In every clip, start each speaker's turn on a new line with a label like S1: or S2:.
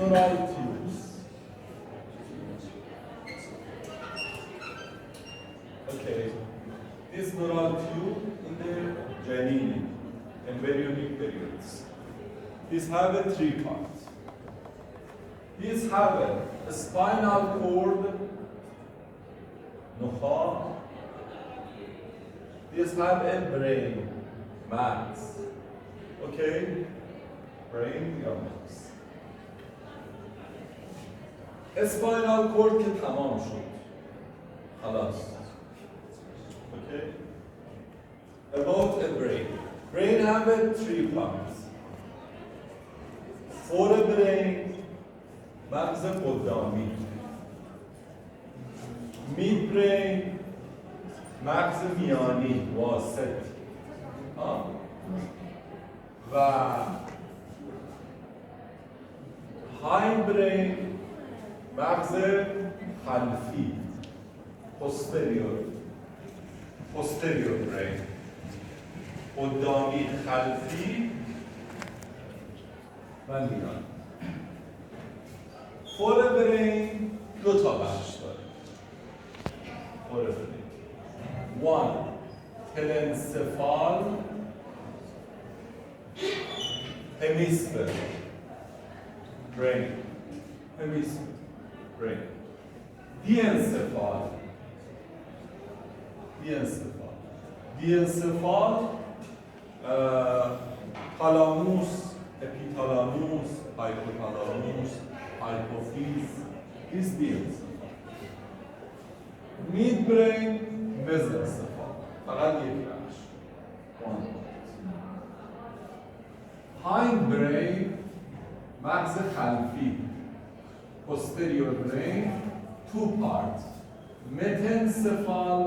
S1: neural tubes. Okay, this neural tube in the janine, embryonic periods. These have a three parts. These have a spinal cord, نخاع. These have a brain, max. Okay, brain یا max. spinal cord که تمام شد. خلاص. Okay. About a brain. Brain have three parts. forebrain مغز قدامی. midbrain مغز میانی واسط. و hindbrain مغز خلفی. posterior brain قدامی خلفی و میانی. forebrain دو تا بخش داره. forebrain 1 تلنسفال همیسفر brain همیسفر brain diencephal thalamus epithalamus hypothalamus hypophyse is diencephal. midbrain mesencephal فقط یک بخش. hindbrain مغز خلفی. posterior brain two parts. metencephal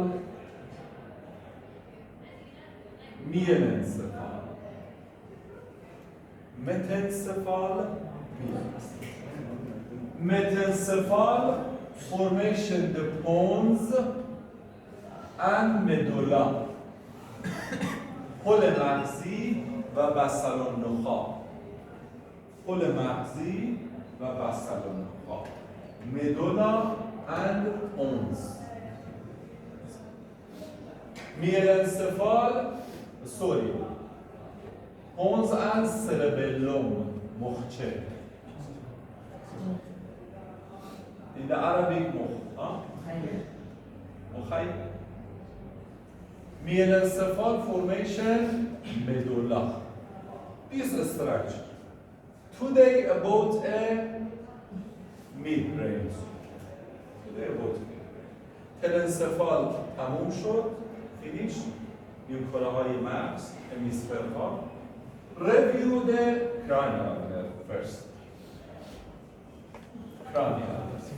S1: mielencephal. metencephal formation the pons and medulla. پل مغزی و بصل النخاع. پل مغزی و بصل النخاع. medulla and pons. mielencephal pons and cerebellum مخچه. in the Arabic مخيل. mielencephal formation medulla. This structure. Today about a midbrain. تلنسفال تموم شد. فینیش. نیمکره های مغز همیسفر ها. Review the cranial nerve first. Cranial nerve.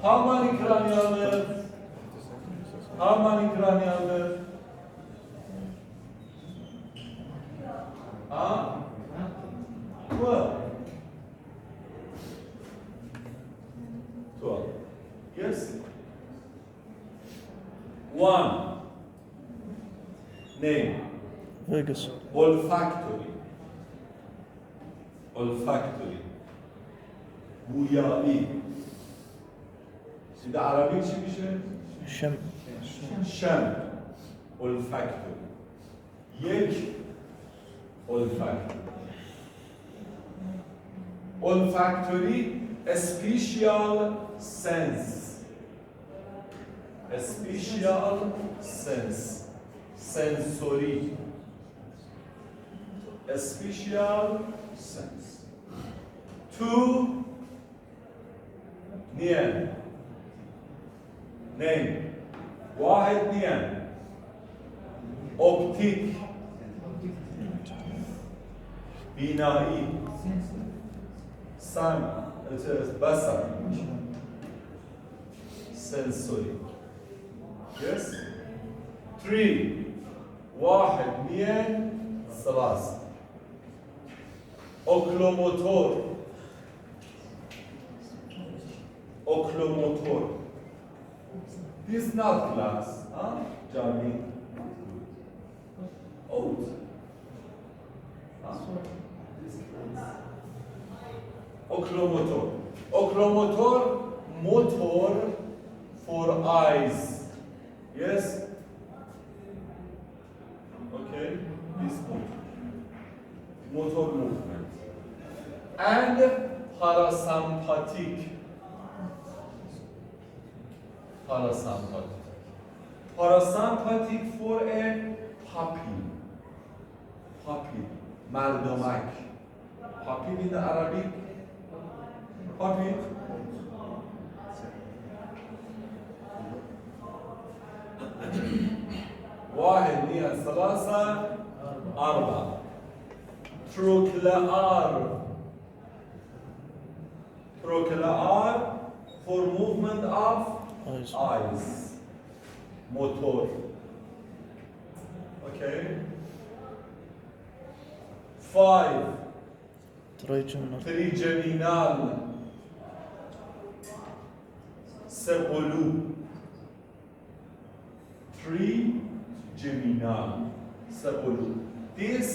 S1: How many cranial nerves? How many cranial nerves? 12. 12. Yes? 1. Name.
S2: Vegas.
S1: Olfactory. بویایی. در عربی چی میشه؟ شم. olfactory. یک olfactory. olfactory special sense. sensory. special sense. 2 نيان. name. 1 نيان. optic. بینایی. سمع. بصر. sensory. Yes? 3 1 2 3 oculomotor. This is not glass, Johnny. Out. Oculomotor. Oculomotor, motor for eyes. Yes? Okay? This motor movement. And parasympathetic. Parasympathetic. Parasympathetic for a puppy. Puppy. Maldomak. Puppy in the Arabic. Puppy. واحد اثنين ثلاثة أربعة. Trochlear. Trochlear for movement of eyes. Motor. Okay. 5. Trigeminal. Sepolu. Trigeminal. Sepolu. This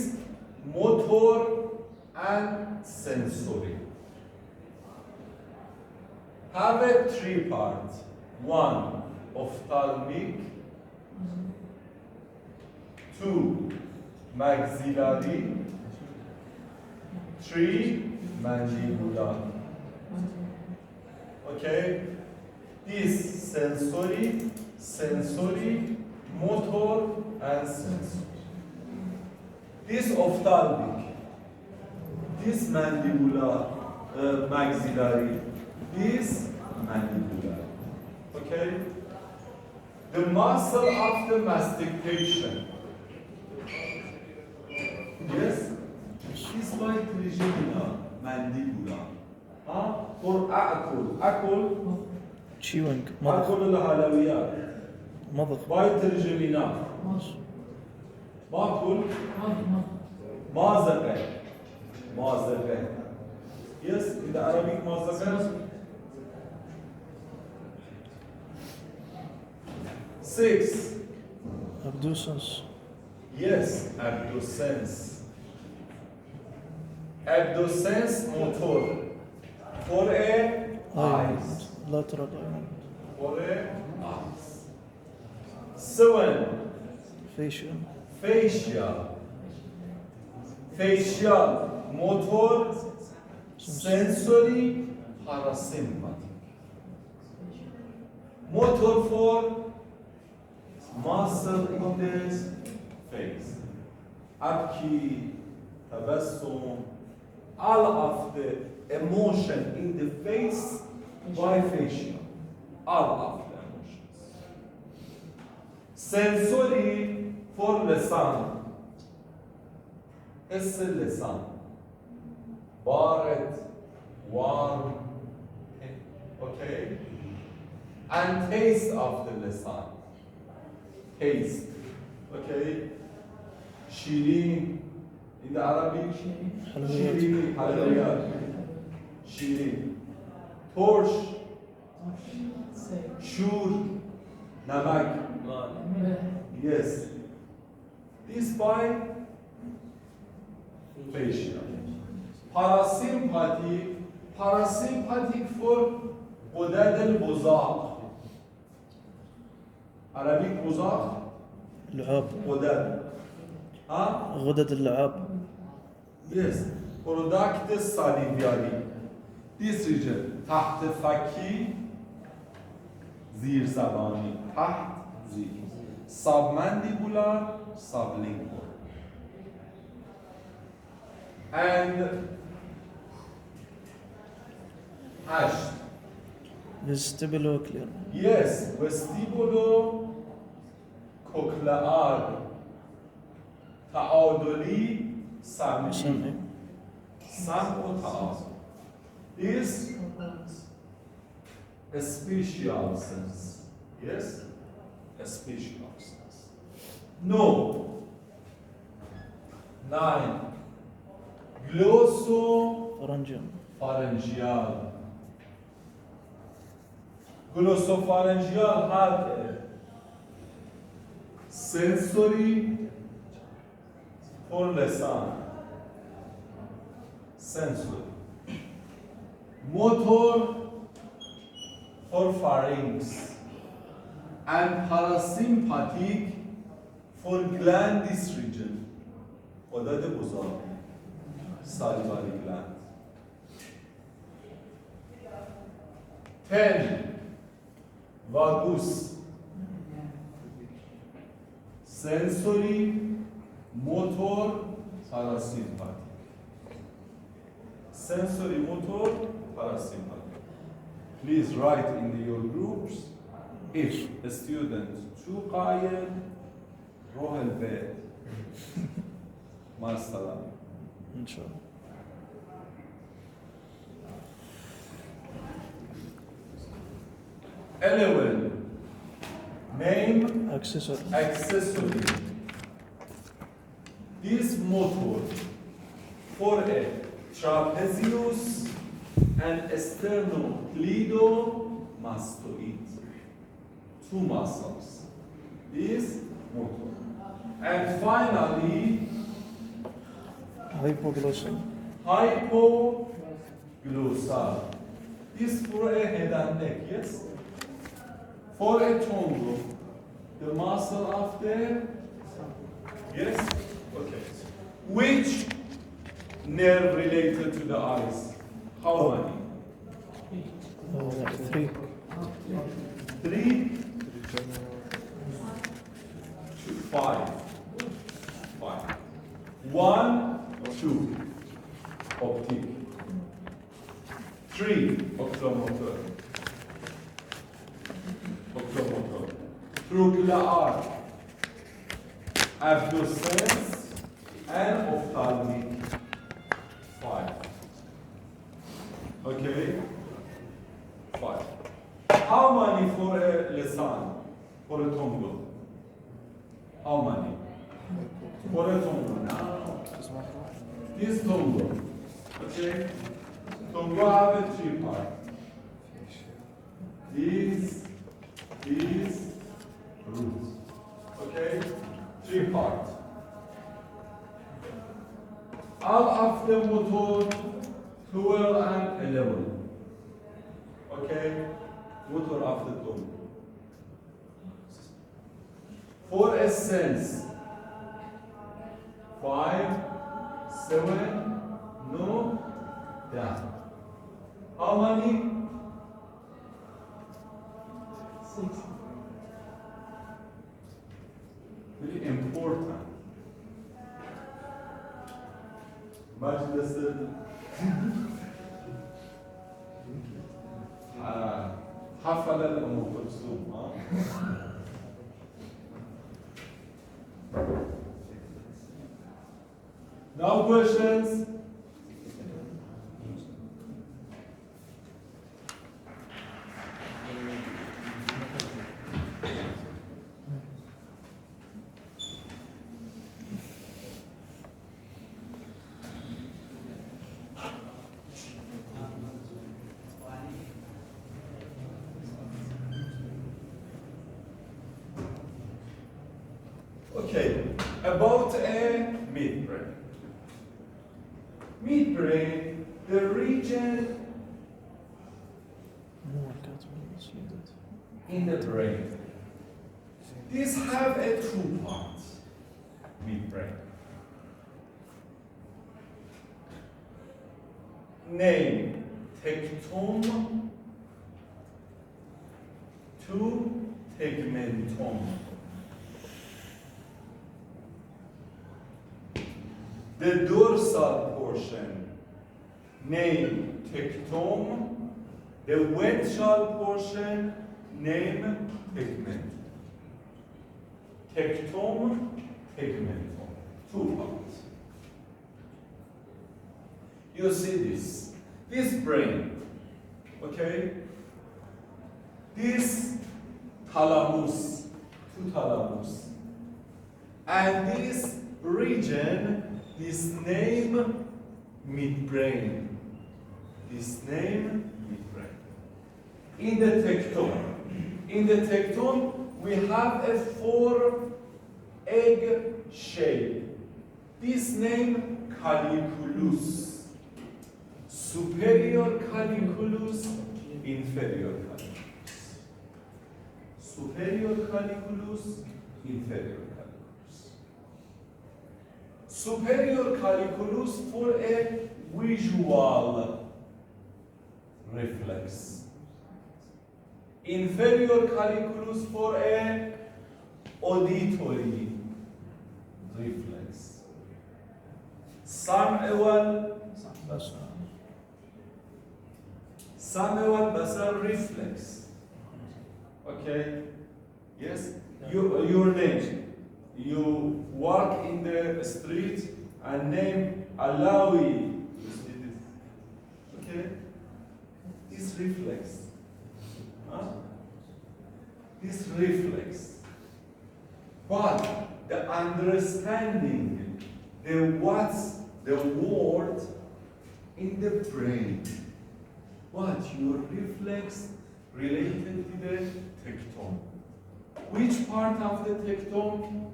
S1: motor and sensory have a 3 parts. 1 ophthalmic, 2 maxillary, 3 mandibular. Okay? This sensory, motor, and sensory. This ophthalmic, this mandibular, maxillary, this mandibular. Okay? The muscle of the mastication. Yes? This by trigeminal, mandibular. For أكل.
S2: chewing.
S1: أكل الحلويات.
S2: مضغ.
S1: by trigeminal. باكل. مازقة. Yes, in the Arabic مازقة. 6.
S2: abducens.
S1: Yes, abducens. Abducens motor for a eyes.
S2: lateral eye.
S1: For a eyes. 7.
S2: facial.
S1: Facial motor, sensory, parasympathetic. Motor for muscle in the face. Abki, tabassum, all of the emotion in the face by facial. All of the emotions. Sensory for lisan. حس اللسان. بارد, warm, okay? And taste of the lisan. Taste, okay? شيرين in the Arabic. شيرين حلويات. شيرين. torch. شور. نمك. Yes. This by facial. Parasympathetic for غدد البزاق. Arabic بزاق.
S2: لعاب.
S1: غدد.
S2: غدد اللعاب.
S1: Yes. Product salivary. This region. تحت فکی. زیر زبانی. تحت زیر. Submandibular, sublingual. And 8.
S2: vestibulocochlear.
S1: Yes, vestibulocochlear. تعادلی سمعی. سمع و تعادل. This a spatial sense. Yes? A spatial sense. No. 9.
S2: pharyngeal.
S1: Glossopharyngeal have a sensory for lisan. Sensory. motor for pharynx, and parasympathetic for gland this region. غدد بزرگ salivary gland. 10 vagus, sensory, motor, parasympathetic. Sensory, motor, parasympathetic. Please write in your groups if a student too قايل روح البيت. مع السلامة.
S2: إن شاء الله.
S1: Eleven. Name
S2: Accessory.
S1: accessory. This motor for a trapezius and sternocleidomastoid. Two muscles. This motor. And finally,
S2: Hypoglossal.
S1: hypoglossal. This for a head and neck, yes? For a tongue, the muscle of the, yes? Okay. Which nerve related to the eyes? How many?
S2: 3.
S1: 3, 5. 5. 1, 2. Optic. 3. Oculomotor. Oculomotor. Trochlear. Abducens and ophthalmic. 5. Okay? 5. How many for a lisan? For a tongue? How many? For a tongue. No. This tongue. Okay? Tongue have a 3 part. These roots. Okay? 3 parts. All of the motor 12 and 11. Okay? Motor of the tongue. For a sense, 5, 7, no, down. How many? 6. Very important. مجلس حفل الأم كلثوم. Now questions? Okay, about a midbrain. Midbrain, the region in the brain. These have a 2 parts. Midbrain. Name tectum to tegmentum. The dorsal portion, name tectum. The ventral portion, name tegmentum. Tectum, tegmentum. 2 parts. You see this brain, okay? This thalamus, 2 thalamus, and this region. This name midbrain. This name midbrain. In the tectum, we have a 4-egg shape. This name caliculus. superior colliculus, inferior colliculus. Superior colliculus, inferior colliculus. Superior colliculus for a visual reflex. Inferior colliculus for a auditory reflex. سمع والبصر reflex. Okay? Yes? Your name. You walk in the street and name Alawi. Okay? This reflex. Huh? This reflex. But the understanding, what's the word in the brain. What? Your reflex related to the tectum. Which part of the tectum?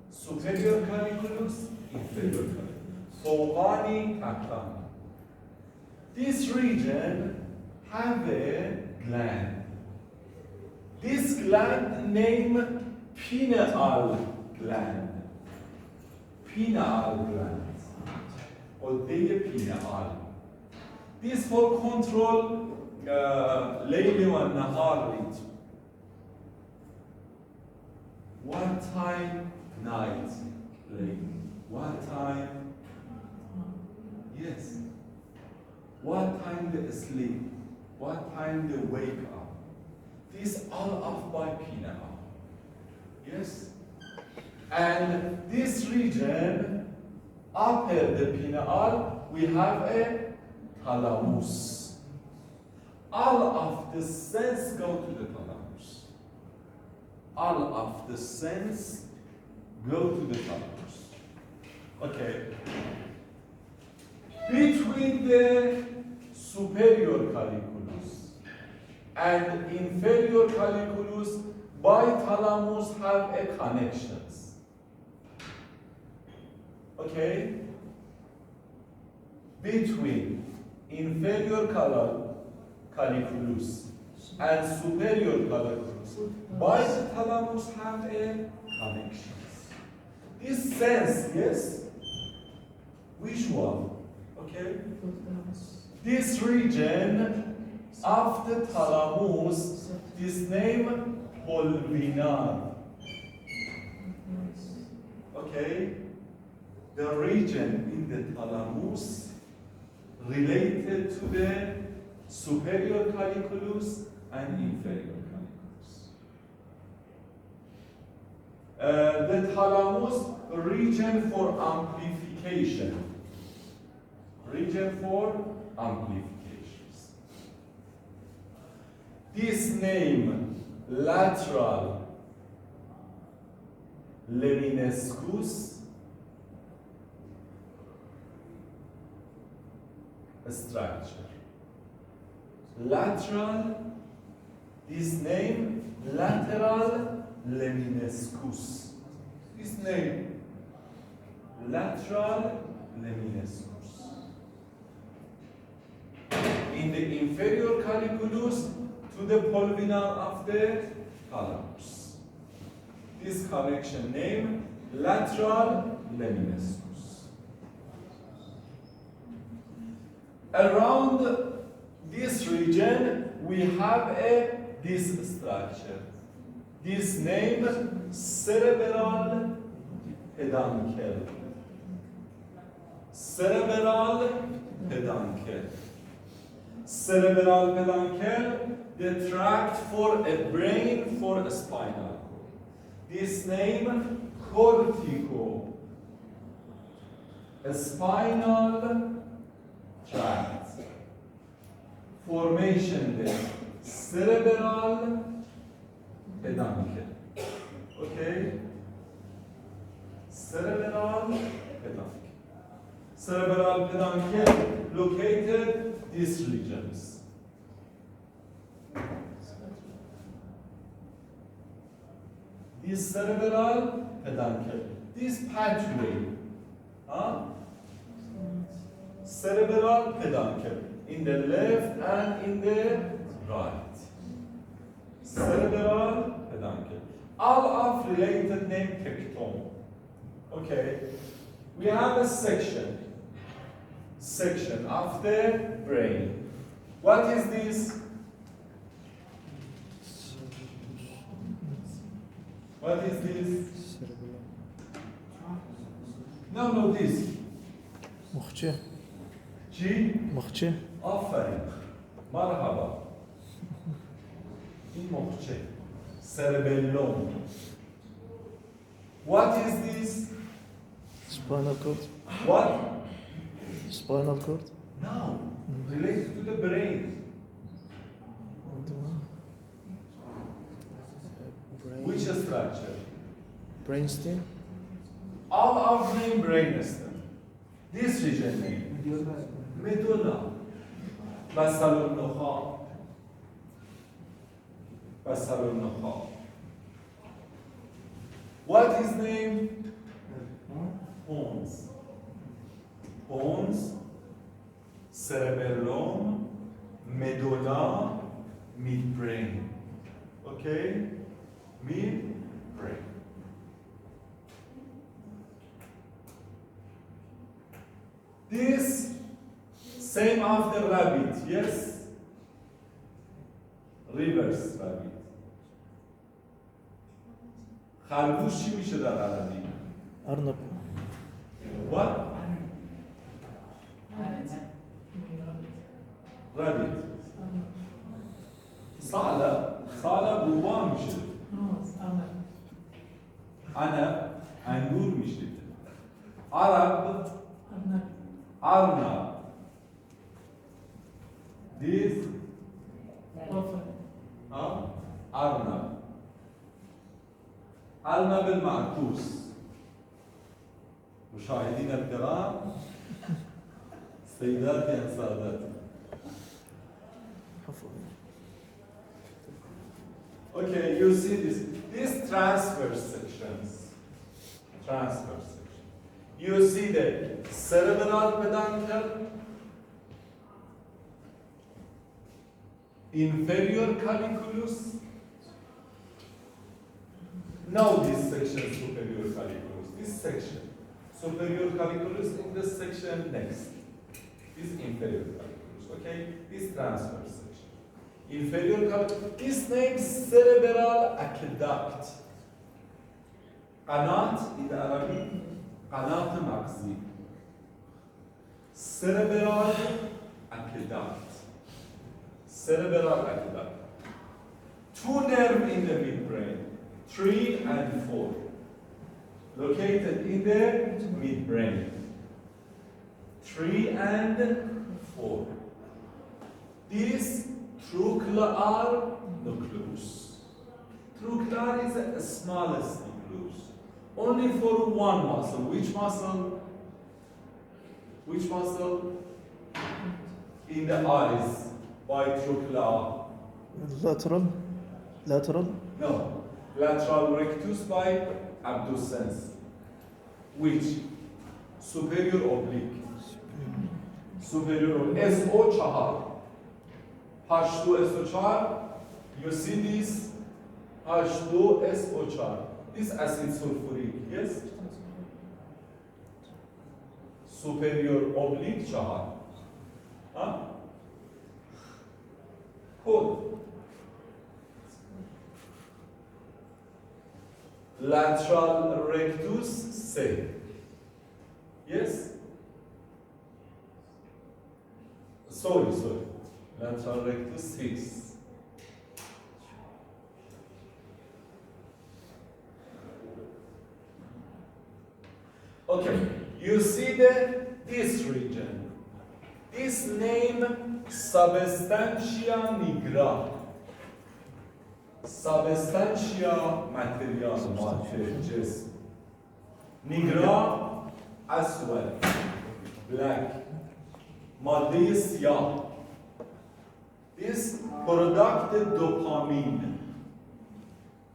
S1: Superior colliculus, inferior colliculus. Fawqani, tahtani. This region have a gland. This gland named pineal gland. Pineal gland. Or they pineal. This for control Layli wa Nahar rhythm. What time? Night. Layli. What time? Yes. What time they sleep? What time they wake up? This all off by pineal. Yes? And this region, upper the pineal, we have a thalamus. All of the sense go to the thalamus. All of the sense go to the thalamus. Okay. Between the superior colliculus and inferior colliculus, bi-thalamus have a connections. Okay? Between inferior colliculus and superior colliculus, bi-thalamus have a connections. This sense, yes, visual. Okay? This region of the thalamus is named pulvinar. Okay? The region in the thalamus related to the superior colliculus and inferior colliculus. The thalamus region for amplification. Region for amplifications. This name, lateral lemniscus structure. Lateral, this name, lateral lemniscus. This name, lateral lemniscus. In the inferior colliculus to the pulvinar of the thalamus. This connection name, lateral lemniscus. Around this region, we have this structure. This name, cerebral peduncle. Cerebral peduncle. Cerebral peduncle, the tract for a brain for a spinal cord. This name, cortico. A spinal tract. Formation there. Cerebral peduncle. Okay? Cerebral peduncle. Cerebral peduncle located these regions. This cerebral peduncle, this pathway, cerebral peduncle in the left and in the right. Cerebral peduncle. All of related name tectone. Okay. We have a section of the brain. What is this? What is this? No, this.
S2: مخچه
S1: چی؟
S2: مخچه
S1: آفرین. مرحبا. این مخچه. Cerebellum. What is this?
S2: spinal cord
S1: What?
S2: spinal cord
S1: No. Related to the brain. Which structure?
S2: brainstem
S1: All of name brainstem. This region name. Medulla. بصل النخاع. بصل النخاع. What is name? Pons. Pons, cerebellum, medulla, midbrain. Okay? Midbrain. This same after rabbit, yes? Reverse rabbit. خرگوش چی میشه در عربی؟
S2: أرنب
S1: What? Rabbit. ثعلب روبان میشه. عنب انگور میشه. عرب أرنب. This أرنب. أرنب المعكوس. مشاهدينا الكرام، سيداتي and سادتي. Okay, you see these transverse sections. Transverse section. You see the cerebral peduncle, inferior colliculus. Now this section superior colliculus. This section superior colliculus in this section next. This inferior colliculus. Okay, this transverse section. Inferior colliculus. This name cerebral aqueduct. قناة بالعربي قناة مغزي. Cerebral aqueduct. Cerebral aqueduct. Two nerves in the midbrain, 3 and 4, located in the midbrain. 3 and 4. This trochlear nucleus. Trochlear is the smallest nucleus. Only for one muscle. Which muscle? Which muscle? In the eyes. By trochlear.
S2: lateral
S1: No. Lateral rectus by abducens. Which? Superior oblique. Superior oblique. SO4. H2SO4. You see this? H2SO4. This acid sulfuric, yes? Superior oblique 4. Huh? Good. Lateral rectus 6. Yes? Sorry. Lateral rectus 6. Okay, you see this region. This name substantia nigra. Substantia material matter جسم. Nigra aswad, black. ماده سیاه. This product dopamine.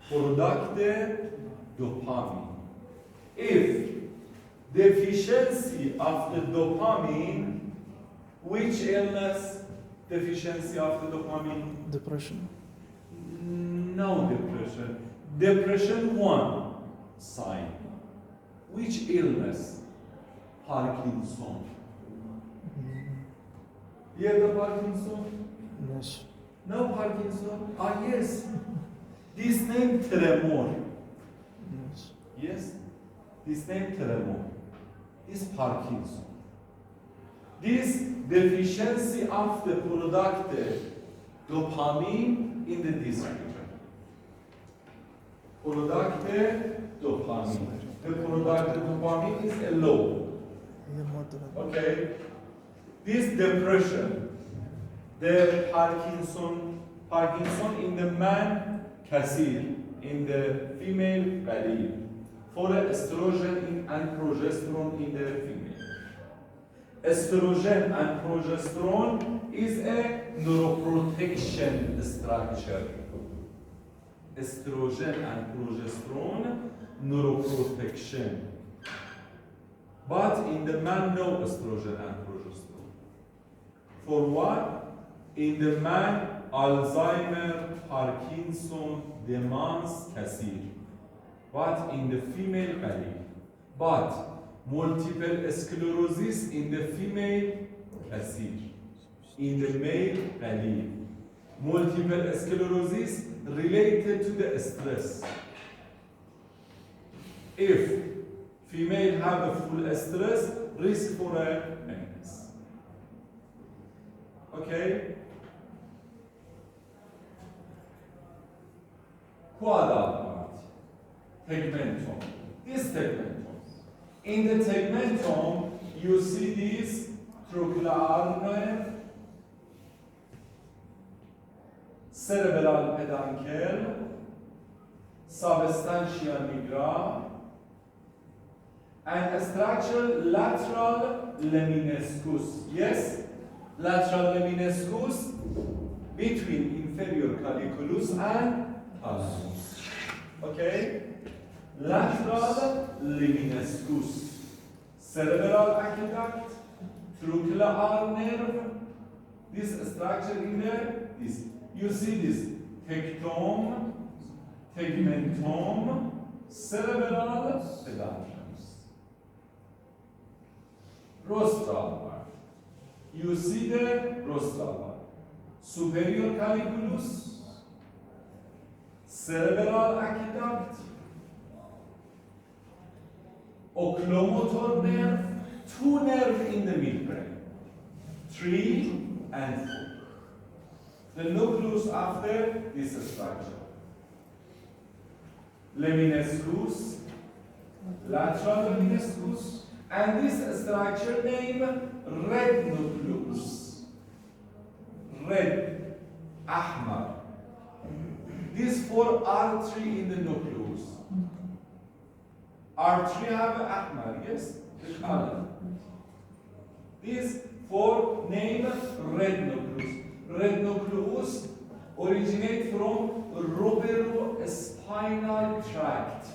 S1: Product dopamine. If deficiency of the dopamine, Which illness? Deficiency of the dopamine?
S2: Depression.
S1: No depression. Depression one sign. Which illness? Parkinson. You have the Parkinson?
S2: Yes.
S1: No Parkinson? Ah, yes. This name tremor.
S2: Yes.
S1: Yes? This name tremor. This Parkinson. This deficiency of the product dopamine in the distributor. Product dopamine. The product dopamine is low. Okay? This depression, the Parkinson in the man, kasir, in the female, qalil. For estrogen and progesterone in the female. Estrogen and progesterone is a neuroprotection structure. Estrogen and progesterone, neuroprotection. But in the man, no estrogen and progesterone. For what? In the man, Alzheimer, Parkinson, demence, kasir. But in the female, qalil. But multiple sclerosis in the female, kasir. In the male, qalil. Multiple sclerosis related to the stress. If female have a full stress, risk for a illness. Okay? Quadral part. Tegmentum. This tegmentum. In the tegmentum, you see this trochlear nerve, cerebral peduncle, substantia nigra, and a structure lateral lemniscus. Yes? Lateral lemniscus between inferior colliculus and thalamus. Okay? Lateral lemniscus. Cerebral aqueduct, trochlear nerve, this structure in there, this. You see this tectum, tegmentum, cerebral pedunculus. Rostral part. You see the rostral part. Superior colliculus, cerebral aqueduct, oculomotor nerve, two nerves in the midbrain, 3 and 4. The nucleus after this structure. Lemniscus, lateral lemniscus, and this structure name red nucleus. Red, ahmar. These 4 artery in the nucleus. Artery have ahmar, yes, the color. These 4 name red nucleus. Red nucleus originate from spinal tract.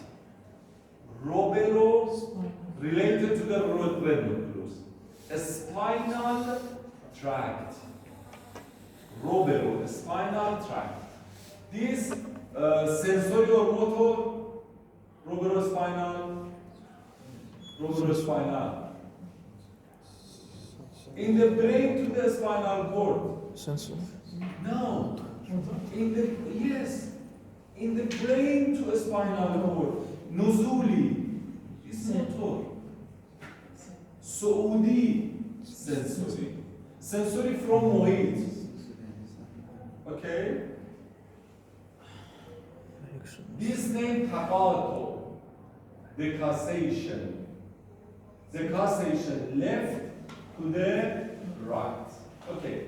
S1: Related to the red nucleus. Spinal tract. Spinal tract. This sensory or motor, spinal. In the brain to the spinal cord.
S2: Sensory.
S1: No. In the brain to a spinal cord. Nuzuli is motor. Saudi, sensory. Sensory from Moed. Okay? This name Tapato, the causation. The causation left to the right. Okay.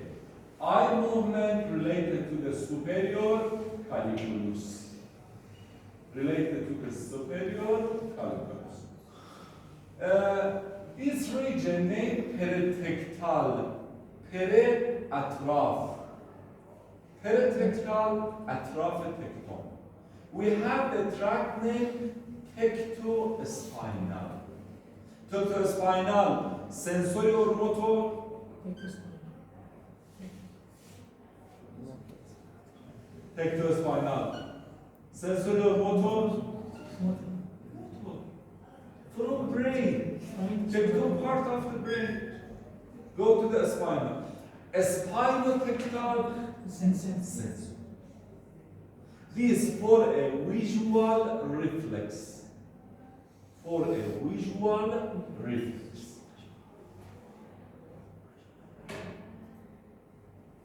S1: Eye movement related to the superior colliculus. Related to the superior colliculus. This region named peritectal. Peri-atraf. Peritectal atraf tectum. We have the tract named tectospinal. Tectospinal, sensory or motor? Tector spinal. Sensory motor. From brain. Tector part of the brain. Go to the spinal. A spinotectal sensor. This for a visual reflex. For a visual reflex.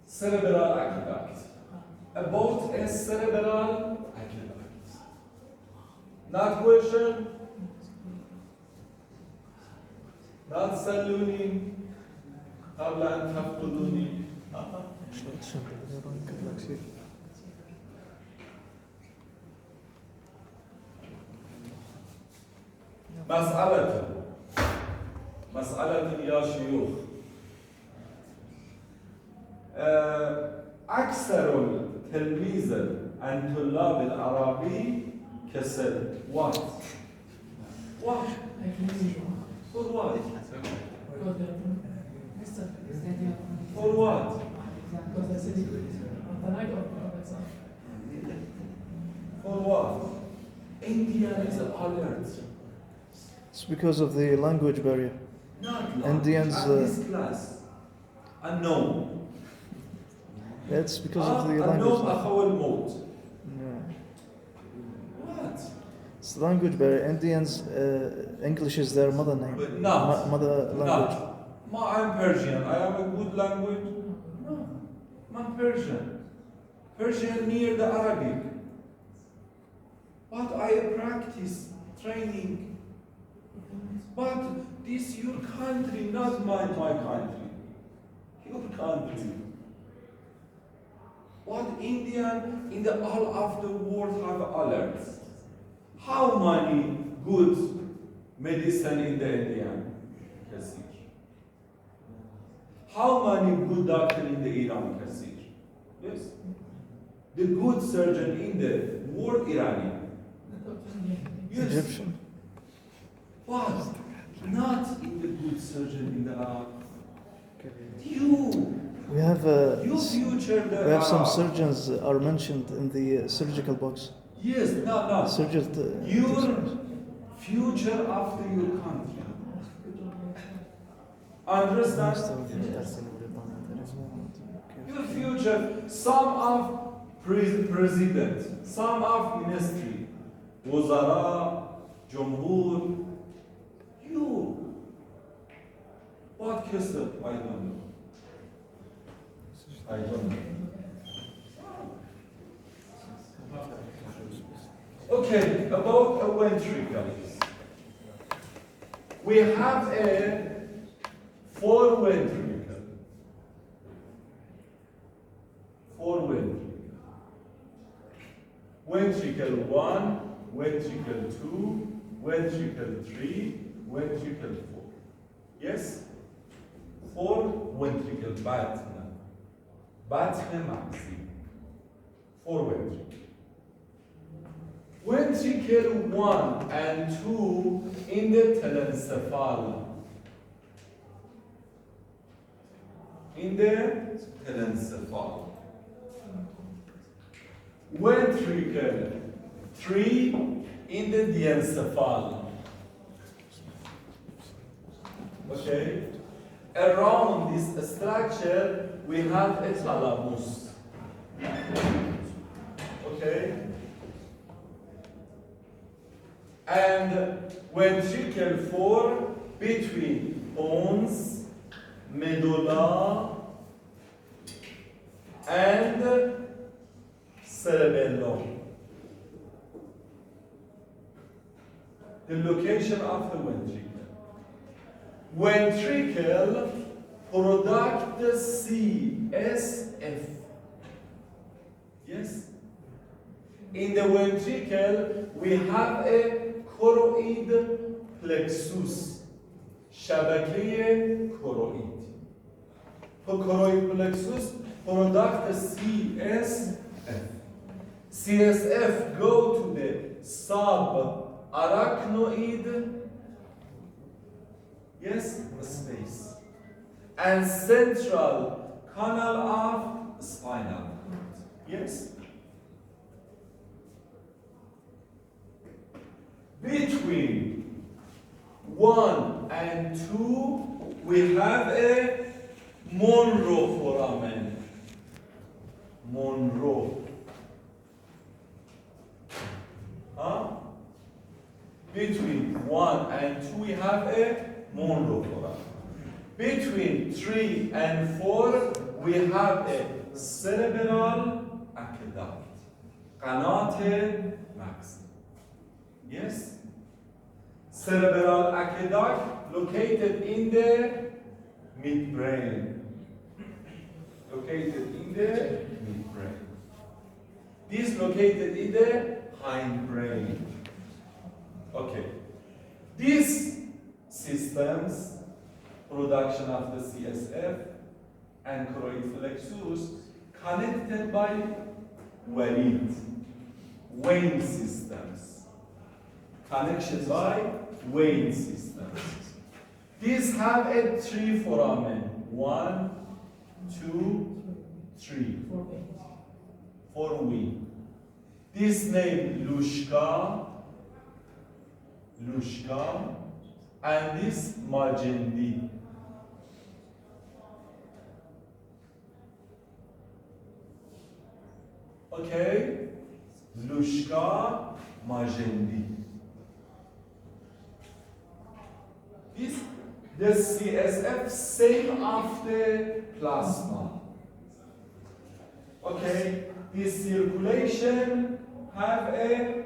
S1: Cerebral aqueduct. About a cerebral aqueduct. Not question. Not saloony. قبل أن تفقدوني. مسألة يا شيوخ. أكثر تلميذ عن طلاب العربي كسل. What? What? For what? For what? For what? India is alert.
S2: It's because of the language barrier.
S1: Not long.
S2: Indians.
S1: At this class. Unknown.
S2: It's because of the language. Yeah.
S1: What?
S2: It's the language barrier. Indians, English is their mother name.
S1: But not.
S2: Mother language.
S1: I'm Persian. I have a good language. No. I'm Persian. Persian near the Arabic. But I practice training. But this your country, not my country. Your country. What Indian in the all of the world have alerts? How many good medicine in the Indian? How many good doctor in the Iran Kasir? Yes. The good surgeon in the world Iranian. Yes.
S2: Egyptian.
S1: What? Not in the good surgeon in the Arab. You.
S2: We have
S1: Your future the
S2: we have some
S1: Arab.
S2: surgeons are mentioned in the surgical box.
S1: Yes, no. Your future after your country. Understand? Your future, some of president, some of ministry, wuzara, jumhur, you. What kisser? I don't know. I don't know. Okay, about a ventricle. We have a 4 ventricle. 4 ventricle. Ventricle 1, ventricle 2, ventricle 3, ventricle 4. Yes? 4 ventricle batna. Batna maxi. 4 ventricle. Ventricle 1 and 2 in the telencephalon. In the telencephalon. Ventricle 3 in the diencephalon. Okay? Around this structure, we have a thalamus. Okay? And ventricle 4 between pons, medulla, and cerebellum. The location of the ventricle. Ventricle product the CSF. Yes? In the ventricle, we have a choroid plexus. شبکه choroid. Choroid plexus product the CSF. CSF go to the subarachnoid, yes, space. and central canal of spinal cord. Yes? Between 1 and 2, we have a Monroe foramen. Monroe. Huh? Between 1 and 2, we have a Monroe foramen. Between 3 and 4, we have a cerebral aqueduct. قناة مغز. Yes? Cerebral aqueduct located in the midbrain. Located in the midbrain. This located in the hindbrain. Okay. These systems, production of the CSF and choroid plexus, connected by Walid, vein systems. Connection by vein systems. These have a 3 foramen. 1, 2, 3. 4 wing. This name Lushka, and this Majendi. Okay, Lushka, Majendi. This the CSF same of the plasma. Okay, this circulation have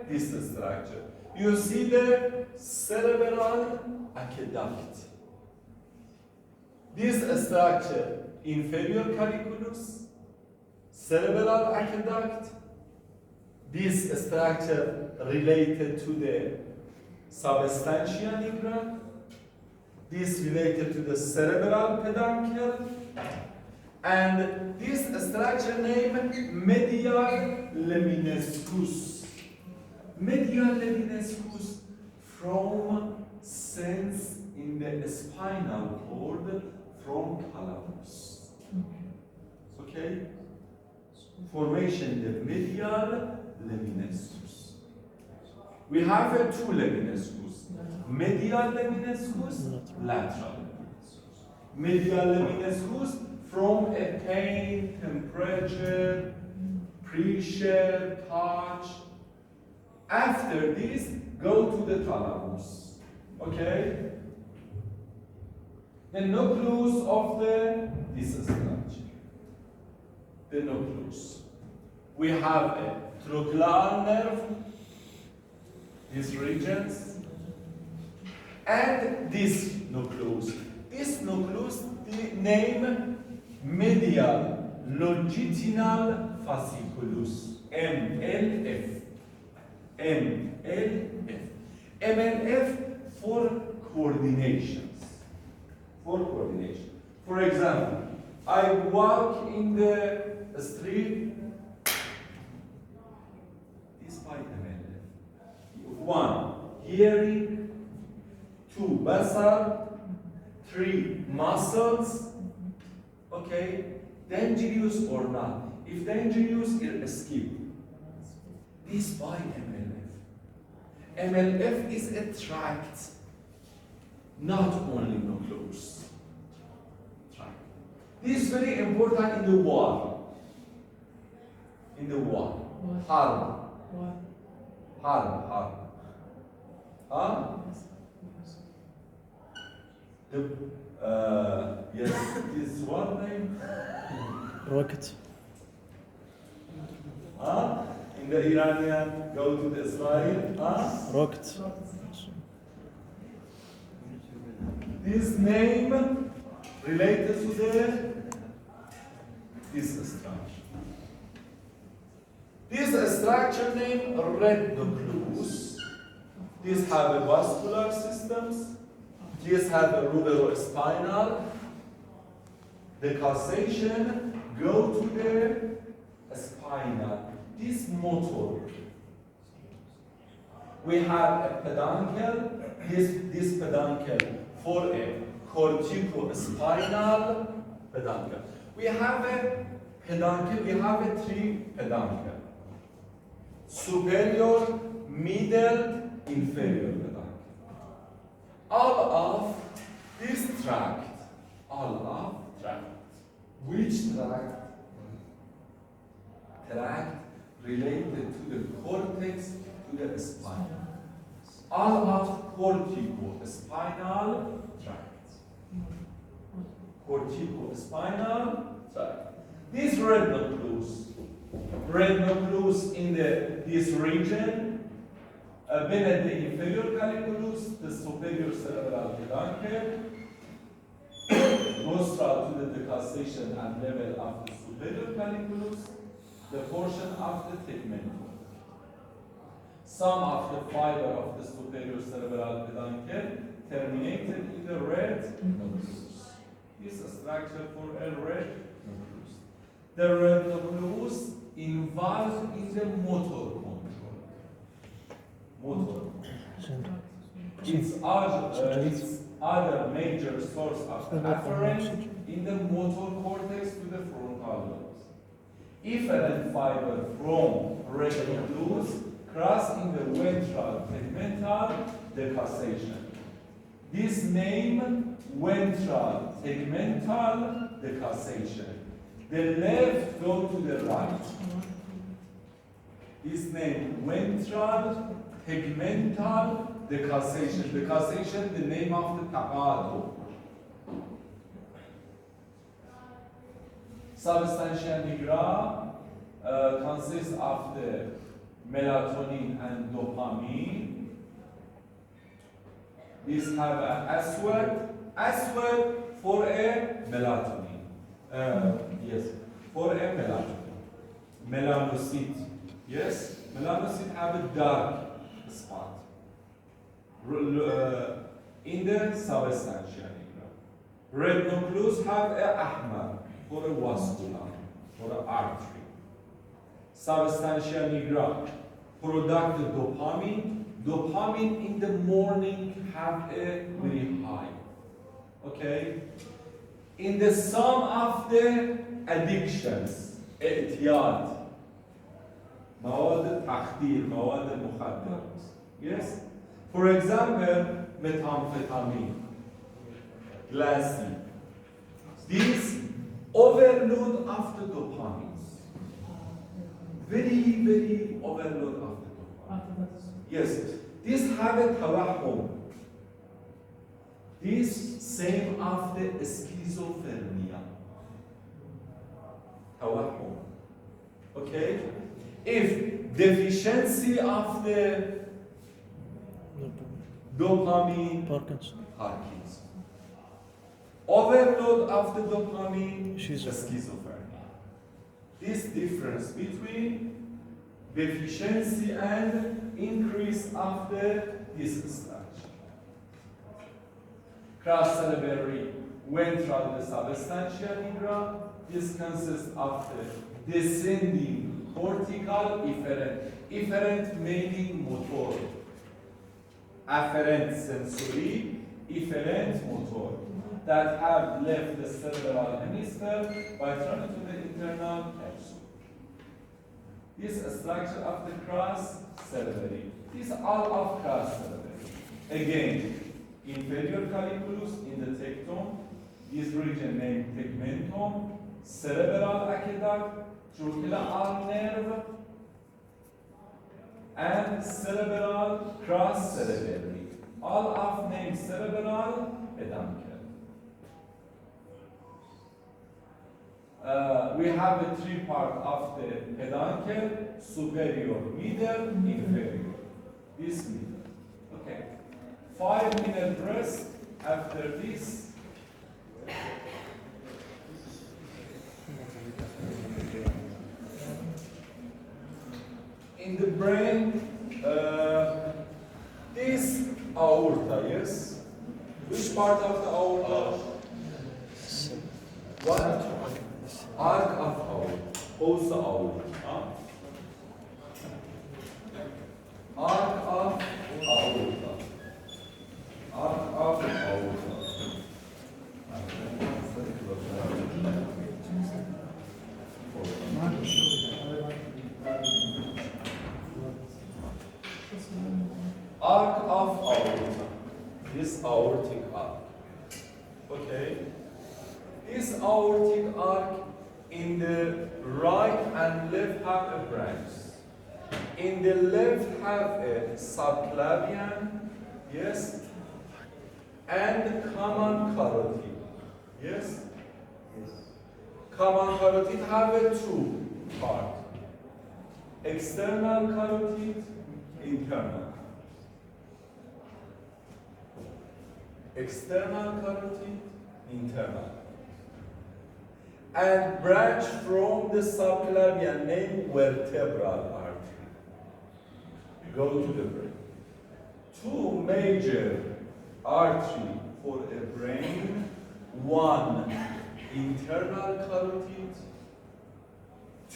S1: this structure. You see the cerebral aqueduct. This structure, inferior colliculus, cerebral aqueduct. This structure related to the substantia nigra. This related to the cerebral peduncle, and this structure named medial lemniscus. Medial lemniscus from sense in the spinal cord from thalamus. Okay? Formation the medial lemniscus. We have 2 lemniscus. Medial lemniscus, lateral lemniscus. Medial lemniscus from a pain, temperature, pressure, touch. After this, go to the thalamus. Okay? The nucleus of this structure. The nucleus. We have a trochlear nerve, these regions, and this nucleus. This nucleus, the name medial longitudinal fasciculus, MLF. MLF for coordinations. For example, I walk in the street. This by MLF. 1, hearing. 2, basar. 3, muscles. Okay, dangerous or not. If dangerous, it skip. This by MLF. MLF is a tract, not only nucleus. Tract. This is very important in the war. Harm. Huh? Yes, this one name?
S2: Rocket.
S1: In the Iranian, go to the Israel.
S2: Rocket.
S1: This name related to this structure. This structure named red nucleus. These have a vascular systems. These have a ruberospinal. The causation go to the spinal. This motor. We have a peduncle. This peduncle for a corticospinal peduncle. We have a peduncle, we have a three peduncle. Superior, middle, inferior peduncle. All of this tract, which tract? Tract related to the cortex, to the spine. All of corticospinal tract. Corticospinal tract. This red nucleus in this region, beneath the inferior colliculus, the superior cerebral peduncle, rostral to the decussation at level of the superior colliculus, the portion of the tegmentum. Some of the fiber of the superior cerebral peduncle terminated in the red nucleus. This is a structure for a red nucleus. The red nucleus involved in the motor control. Its other major source of afferent in the motor cortex to the frontal lobes. Efferent fiber from red nucleus cross in the ventral tegmental decussation. This name ventral tegmental decussation. The left go to the right. This name ventral tegmental decussation. Decussation, the name of the taqadum. Substantia nigra consists of the melatonin and dopamine. These have an aswad for a melatonin. Yes, for a melatonin. Melanocyte. Yes, melanocyte have a dark spot in the substantia nigra. Red nucleus have a ahmar for a vascular, for an artery. Substantia nigra product the dopamine. Dopamine in the morning have a very high. Okay? In the sum of the addictions, اعتياد, مواد تخدير, مواد مخدر. Yes? For example, methamphetamine, glassine. These overload of the dopamine. Very overload of the dopamine. Yes, this have a tawahum. This same of the schizophrenia. Tawahum. Okay? If deficiency of the dopamine, Parkinson. Overload of the dopamine, schizophrenia. This difference between deficiency and increase of this structure. Cross-cerebellar ventral the substantia nigra. This consists of the descending cortical efferent. Efferent meaning motor. Afferent sensory, efferent motor. That have left the cerebral hemisphere by turning to the internal capsule. This structure of the cross-cerebellar. These are all of cross-cerebellar. Again, inferior colliculus in the tectum, this region named tegmentum, cerebral aqueduct, jugular arm nerve, and cerebral cross-cerebellar. All of named cerebral peduncle. We have the three parts of the peduncle: superior, middle, inferior. This middle. Okay. 5-minute rest after this. In the brain, this aorta, yes? Which part of the aorta? What? Arc of aorta. Also aorta. Huh? Arc of aorta. Arc of aorta. this aortic arc. Okay? This aortic arc in the right and left have a branch. In the left have a subclavian, yes, and common carotid. Yes? Yes. Common carotid have a two part. External carotid, internal. External carotid, internal. And branch from the subclavian named vertebral artery. Go to the brain. Two major artery for a brain. One, internal carotid.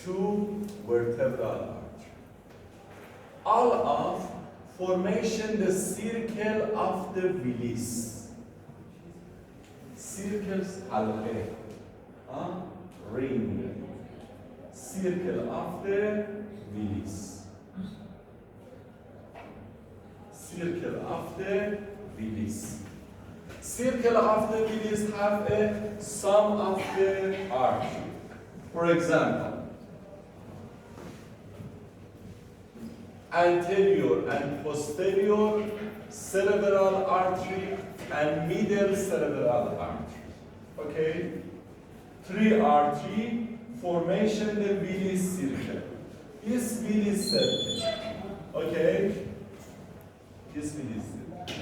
S1: Two, vertebral artery. All of formation the circle of the Willis. Circles halqe. Ring. Circle of the Willis. Circle of the Willis. Circle of the Willis have a sum of the artery. For example, anterior and posterior cerebral artery and middle cerebral artery. Okay? Three artery formation the Willis circle. This Willis circle. Okay? This Willis circle.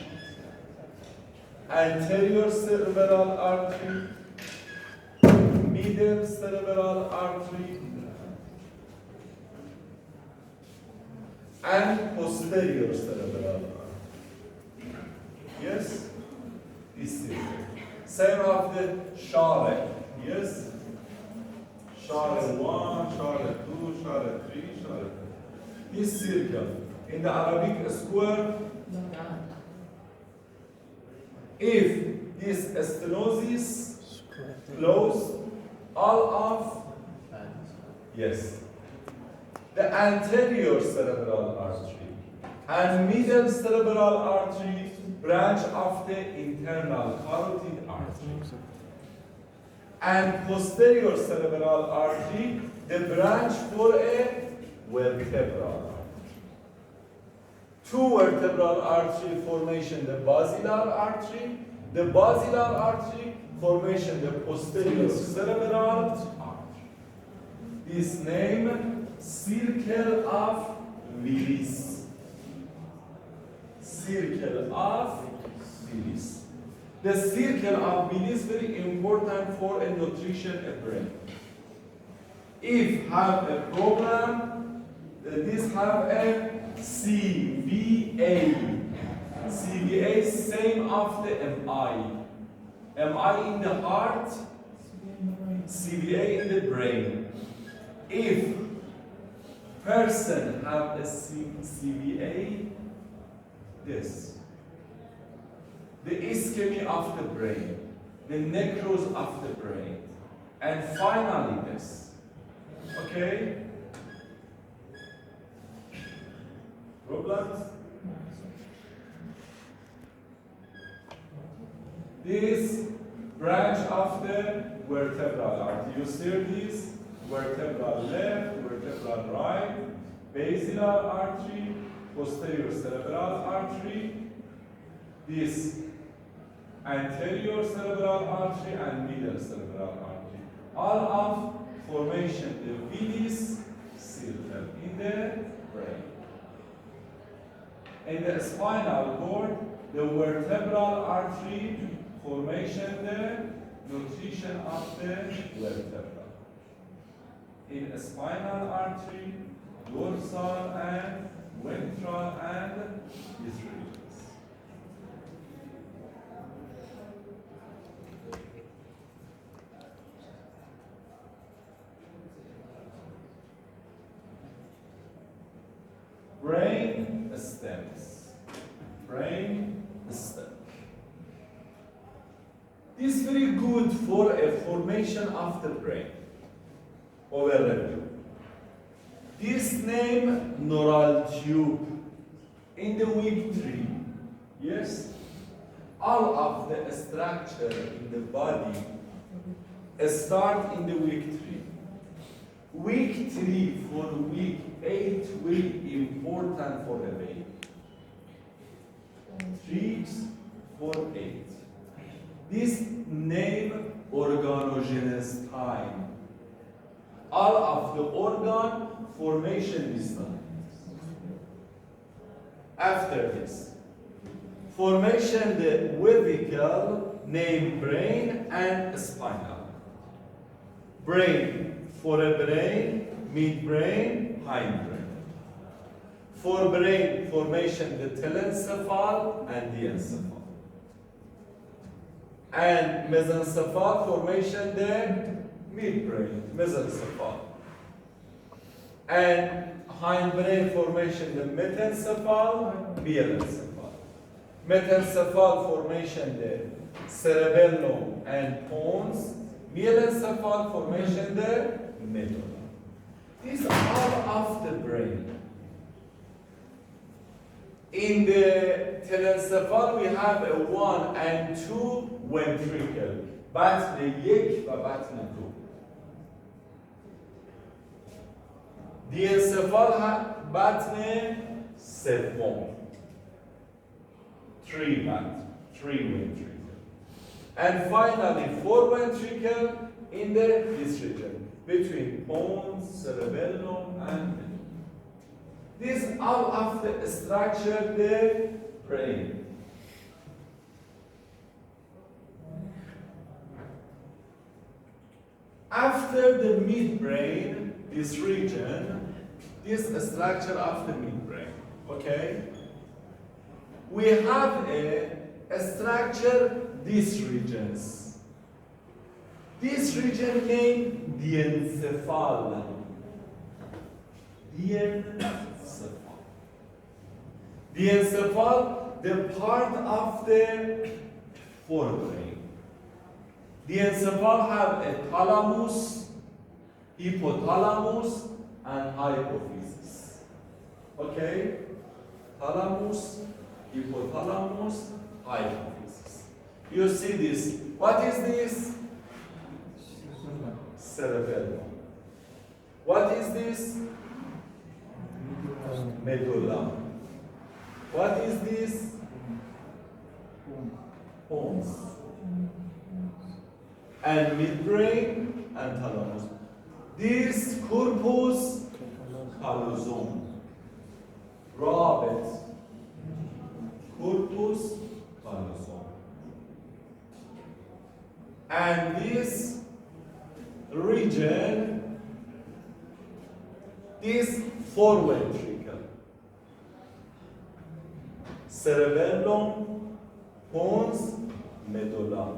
S1: Anterior cerebral artery, middle cerebral artery, and posterior cerebral artery. Yes? This circle. Same of the Charlotte. Yes? Charlotte 1, Charlotte 2, Charlotte 3, Charlotte 4. This circle in the Arabic square, if this stenosis close all of, yes, the anterior cerebral artery and middle cerebral artery branch of the internal carotid artery. And posterior cerebral artery, the branch for a vertebral artery. Two vertebral artery formation, the basilar artery. The basilar artery formation, the posterior cerebral artery. This name, circle of Willis. Circle of Willis. The circle of Willis is very important for a nutrition of brain. If have a program, this have a CVA. CVA same of the MI. MI in the heart, CVA in the brain. If person have a CVA, this. The ischemia of the brain, the necrosis of the brain, and finally this. Okay? Problems? This branch of the vertebral artery. You see this? Vertebral left, vertebral right, basilar artery, posterior cerebral artery, this anterior cerebral artery and middle cerebral artery. All of formation the Willis circle in the brain. In the spinal cord, the vertebral artery formation the nutrition of the vertebra. In a spinal artery, dorsal and ventral and these regions. Brain stems. Brain stem. This is very good for a formation of the brain. Overview. This name neural tube in the weak tree. Yes? all of the structure in the body start in the week 3. Week 3 for week 8 will be important for the baby. 3 for 8. This name organogenesis time. All of the organ formation is done. After this, formation the vesicle named brain and spinal. Brain, for a brain, midbrain, hindbrain. For brain formation the telencephal and diencephal. And mesencephal formation the midbrain, mesencephal. And hindbrain formation the metencephal, mielencephal. Metencephal formation the cerebellum and pons. Mielencephal formation the medulla. These are all of the brain. In the telencephal we have a 1 and 2 ventricle. بطن 1 و بطن 2. diencephal بطن 3. 3 ventricle. And finally 4 ventricle in this region between pons, cerebellum and medulla. These all of the structure the brain. After the midbrain, this region, this structure of the midbrain, okay? We have a structure, these regions. This region named diencephal. Diencephal, the part of the forebrain. Diencephal have a thalamus, hypothalamus, and hypophysis. Okay? Thalamus, hypothalamus, hypophysis. You see this. What is this? Cerebellum. What is this? Medulla. What is this? Pons. And midbrain and thalamus. This corpus callosum. رابط. Corpus callosum. And this region, this 4 ventricle. Cerebellum, pons, medulla.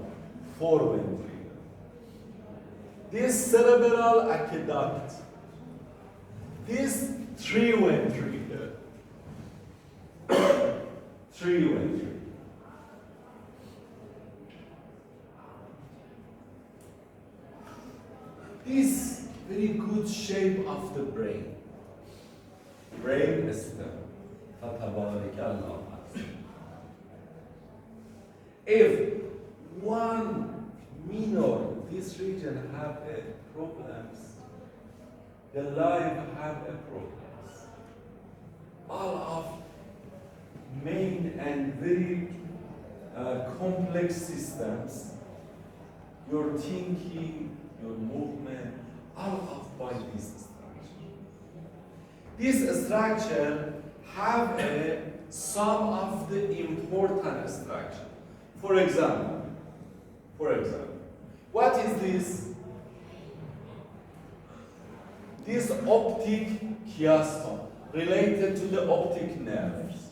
S1: 4 ventricle. This cerebral aqueduct, this 3 ventricle, 3 ventricle. This very good shape of the brain. Brain stem. If one minor this region have a problems, the life have a problems. All of main and very complex systems, your thinking, your movement, all of by this structure. This structure have some of the important structure. For example, what is this? This optic chiasm related to the optic nerves.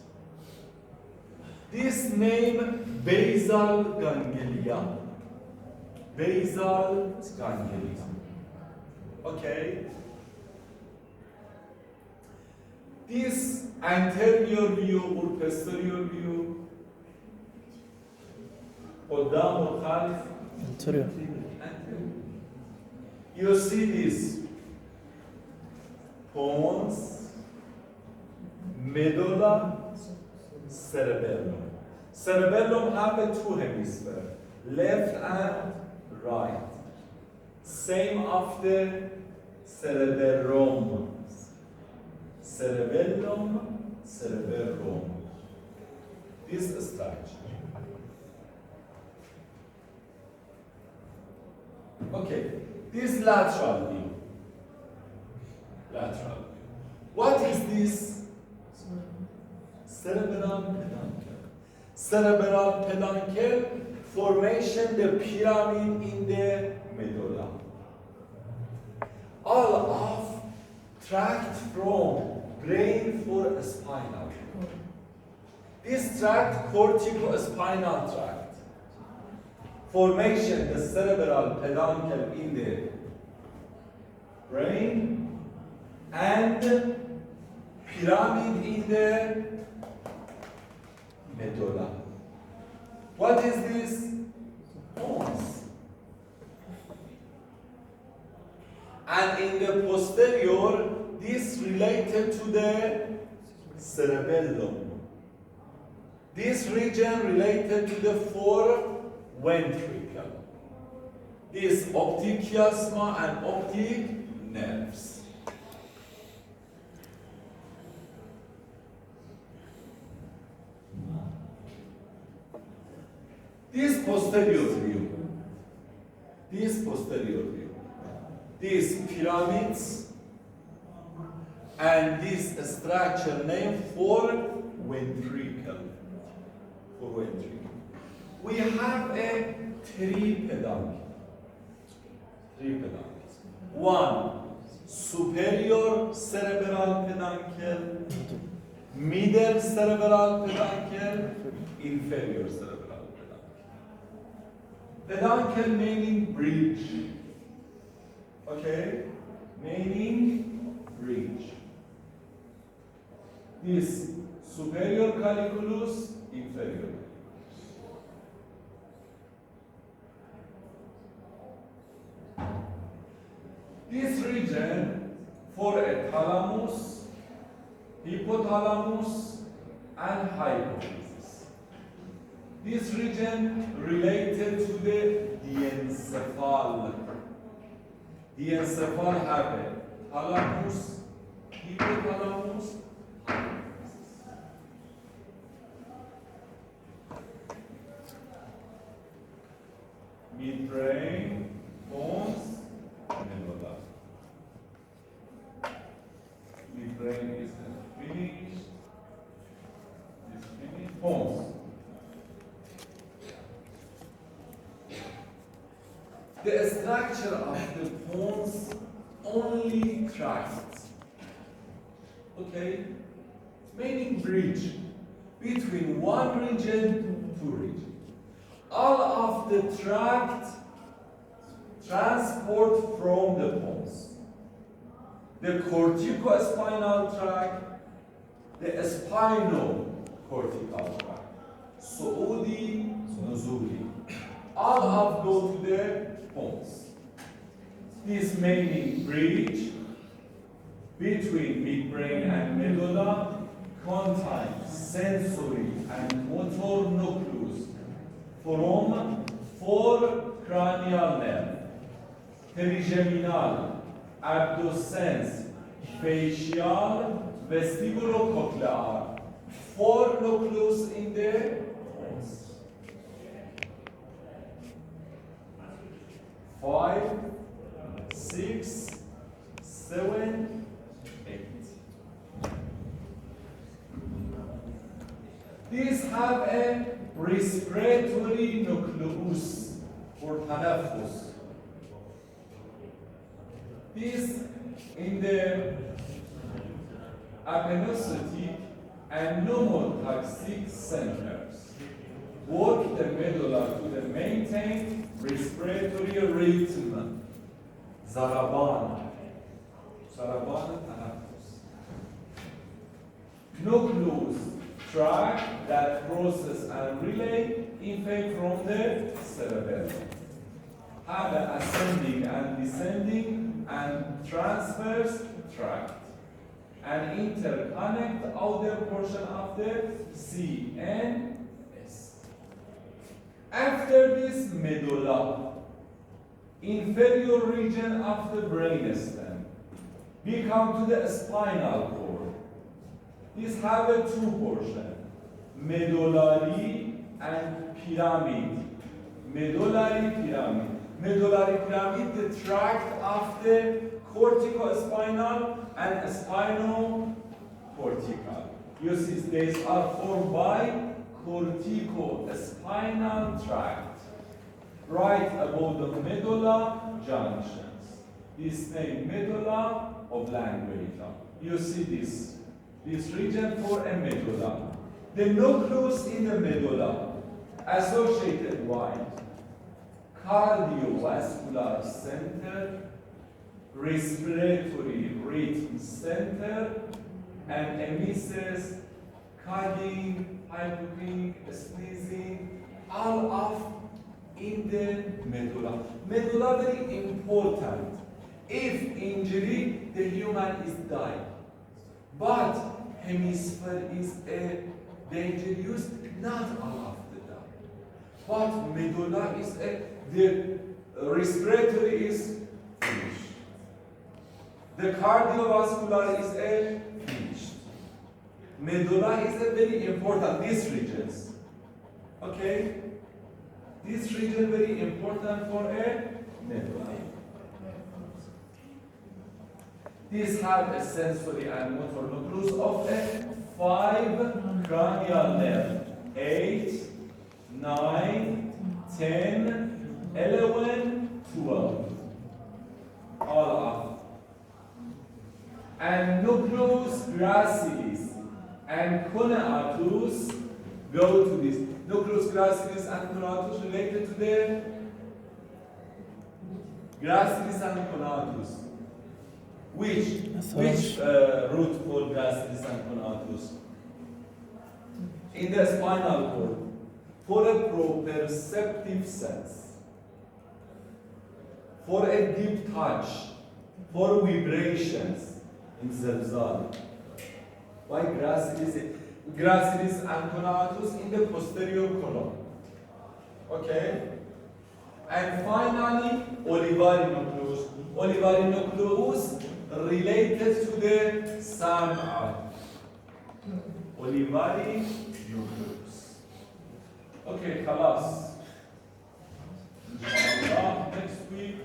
S1: This name basal ganglia. Basal ganglia. Okay. This anterior view or posterior view. قدام والخلف.
S2: Anterior.
S1: You see this pons, medulla, cerebellum. Cerebellum have two hemispheres, left and right. Same of the cerebellum. Cerebellum, cerebellum. This structure. Okay, this lateral view. Lateral view. What is this? Cerebral peduncle. Cerebral peduncle formation the pyramid in the medulla. All of tract from brain for spinal. This tract, corticospinal tract. Formation the cerebral peduncle in the brain and pyramid in the medulla. What is this? Pons. And in the posterior, this related to the cerebellum. This region related to the foreventricle. This optic chiasma and optic nerves. This posterior view. This posterior view. These pyramids and this structure named foreventricle. Foreventricle. We have a three peduncle. Three peduncles. One, superior cerebral peduncle, middle cerebral peduncle, inferior cerebral peduncle. Peduncle meaning bridge. Okay? Meaning bridge. This superior colliculus, inferior. This region for a thalamus, hypothalamus, and hypophysis. This region related to the diencephal. Diencephal have a thalamus, hypothalamus, hypophysis. Midbrain, pons, medulla. Midbrain is finished. Is finished. Pons. The structure of the pons only tracts. Okay? Meaning bridge between one region to region. All of the tract transport from the pons. The corticospinal tract, the spinal cortical tract, Suudi, Nuzuli. All of go to the pons. This meaning bridge between midbrain and medulla contains sensory and motor nucleus from four cranial nerves, trigeminal, abducens, facial, vestibulocochlear. Four nucleus in the pons. 5, 6, 7, 8. These have a respiratory nucleus for tanaffus. These in the apenocytic and pneumotoxic centers work the medulla to maintain respiratory rhythm. Zaraban. Zaraban tanaffus. Nucleus tract that process and relay infect from the cerebellum. Have an ascending and descending and transverse tract and interconnect outer portion of the CNS. After this medulla, inferior region of the brainstem, we come to the spinal cord. These have a two portion, medullary and pyramid. Medullary pyramid. Medullary pyramid, the tract of the corticospinal and spinocortical. You see, these are formed by corticospinal tract, right above the medulla junctions. This name medulla oblongata. You see this region for a medulla. The nucleus in the medulla associated with cardiovascular center, respiratory rhythm center, and emisses, cutting, hypochloremic, sneezing, all of in the medulla. Medulla very important. If injury, the human is dying. But hemisphere is a dangerous, not all of the time. But medulla is the respiratory is finished. The cardiovascular is finished. Medulla is a very important, these regions. Okay? This region very important for a medulla. These have a sensory and motor nucleus of a 5 cranial nerve. 8, 9, 10, 11, 12. All up. And nucleus gracilis and conatus go to this. Nucleus gracilis and conatus related to the gracilis and conatus. Which root for gracilis and conatus? In the spinal cord, for a proprioceptive sense, for a deep touch, for vibrations in zilzal. Why gracilis? Gracilis and conatus in the posterior column. Okay? And finally, olivary nucleus. Olivary nucleus related to the sam'a. Olivary nucleus. Okay, خلاص. Inshallah, next week.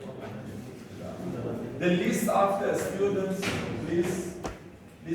S1: The list of the students, please.